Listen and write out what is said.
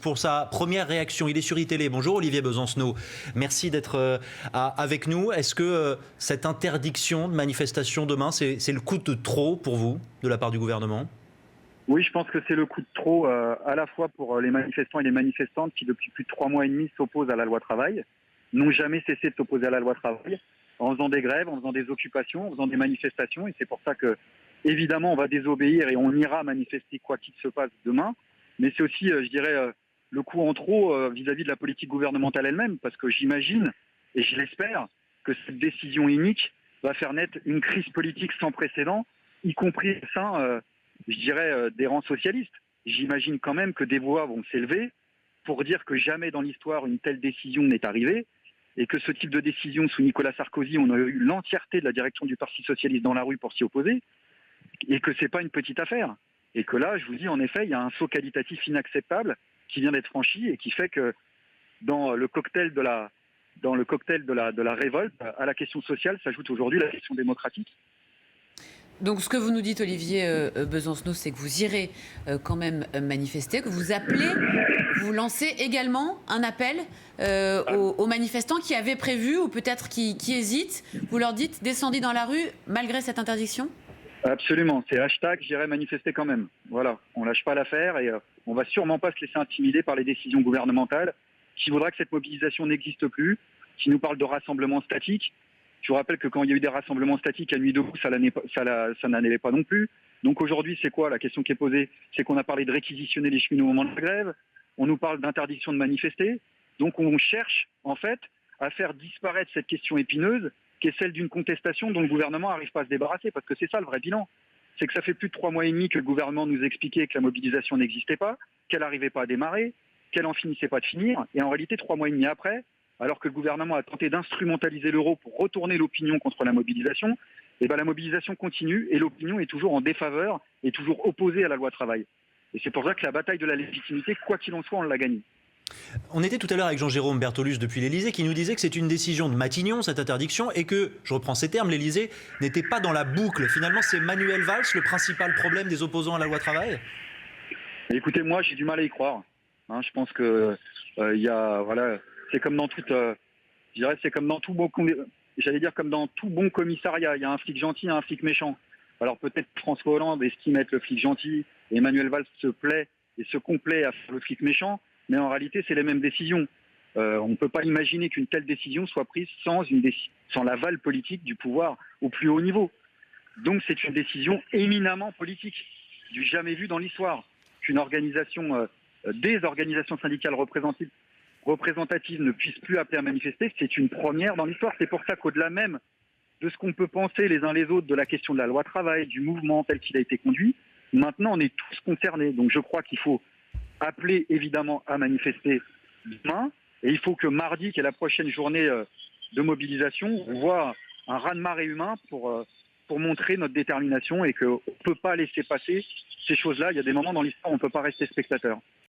pour sa première réaction. Il est sur iTélé. Bonjour Olivier Besancenot. Merci d'être avec nous. Est-ce que cette interdiction de manifestation demain, c'est le coup de trop pour vous, de la part du gouvernement ? Oui, je pense que c'est le coup de trop à la fois pour les manifestants et les manifestantes qui, depuis plus de 3 mois et demi, s'opposent à la loi travail, n'ont jamais cessé de s'opposer à la loi travail, en faisant des grèves, en faisant des occupations, en faisant des manifestations. Et c'est pour ça que, évidemment, on va désobéir et on ira manifester quoi qu'il se passe demain. Mais c'est aussi, je dirais, le coup en trop vis-à-vis de la politique gouvernementale elle-même, parce que j'imagine, et je l'espère, que cette décision inique va faire naître une crise politique sans précédent, y compris au sein, je dirais, des rangs socialistes. J'imagine quand même que des voix vont s'élever pour dire que jamais dans l'histoire une telle décision n'est arrivée et que ce type de décision sous Nicolas Sarkozy, on a eu l'entièreté de la direction du Parti socialiste dans la rue pour s'y opposer et que c'est pas une petite affaire. Et que là, je vous dis, en effet, il y a un saut qualitatif inacceptable qui vient d'être franchi et qui fait que dans le cocktail de la révolte, à la question sociale s'ajoute aujourd'hui la question démocratique. Donc ce que vous nous dites, Olivier Besancenot, c'est que vous irez quand même manifester, que vous appelez, vous lancez également un appel aux manifestants qui avaient prévu ou peut-être qui hésitent. Vous leur dites descendez dans la rue malgré cette interdiction ? Absolument, c'est hashtag j'irai manifester quand même. Voilà, on lâche pas l'affaire et on va sûrement pas se laisser intimider par les décisions gouvernementales qui voudraient que cette mobilisation n'existe plus, qui nous parlent de rassemblements statiques. Je vous rappelle que quand il y a eu des rassemblements statiques à Nuit debout, ça n'allait pas non plus. Donc aujourd'hui, c'est quoi la question qui est posée ? C'est qu'on a parlé de réquisitionner les cheminots au moment de la grève, on nous parle d'interdiction de manifester. Donc on cherche en fait à faire disparaître cette question épineuse qui est celle d'une contestation dont le gouvernement n'arrive pas à se débarrasser, parce que c'est ça le vrai bilan. C'est que ça fait plus de 3 mois et demi que le gouvernement nous expliquait que la mobilisation n'existait pas, qu'elle n'arrivait pas à démarrer, qu'elle n'en finissait pas de finir, et en réalité 3 mois et demi après, alors que le gouvernement a tenté d'instrumentaliser l'euro pour retourner l'opinion contre la mobilisation, et la mobilisation continue et l'opinion est toujours en défaveur et toujours opposée à la loi travail. Et c'est pour ça que la bataille de la légitimité, quoi qu'il en soit, on l'a gagnée. On était tout à l'heure avec Jean-Jérôme Bertolus depuis l'Élysée qui nous disait que c'est une décision de Matignon, cette interdiction, et que, je reprends ces termes, l'Élysée n'était pas dans la boucle. Finalement, c'est Manuel Valls le principal problème des opposants à la loi travail ? Écoutez, moi, j'ai du mal à y croire. Je pense que c'est comme dans c'est comme dans tout bon, comme dans tout bon commissariat. Il y a un flic gentil et un flic méchant. Alors peut-être François Hollande estime être le flic gentil et Manuel Valls se plaît et se complaît à faire le flic méchant, mais en réalité, c'est les mêmes décisions. On ne peut pas imaginer qu'une telle décision soit prise sans l'aval politique du pouvoir au plus haut niveau. Donc c'est une décision éminemment politique, du jamais vu dans l'histoire. Qu'une organisation, des organisations syndicales représentatives ne puissent plus appeler à manifester, c'est une première dans l'histoire. C'est pour ça qu'au-delà même de ce qu'on peut penser les uns les autres de la question de la loi travail, du mouvement tel qu'il a été conduit, maintenant on est tous concernés. Donc je crois qu'il faut appeler évidemment à manifester demain, et il faut que mardi, qui est la prochaine journée de mobilisation, on voit un raz-de-marée humain pour montrer notre détermination et qu'on ne peut pas laisser passer ces choses-là. Il y a des moments dans l'histoire où on ne peut pas rester spectateur.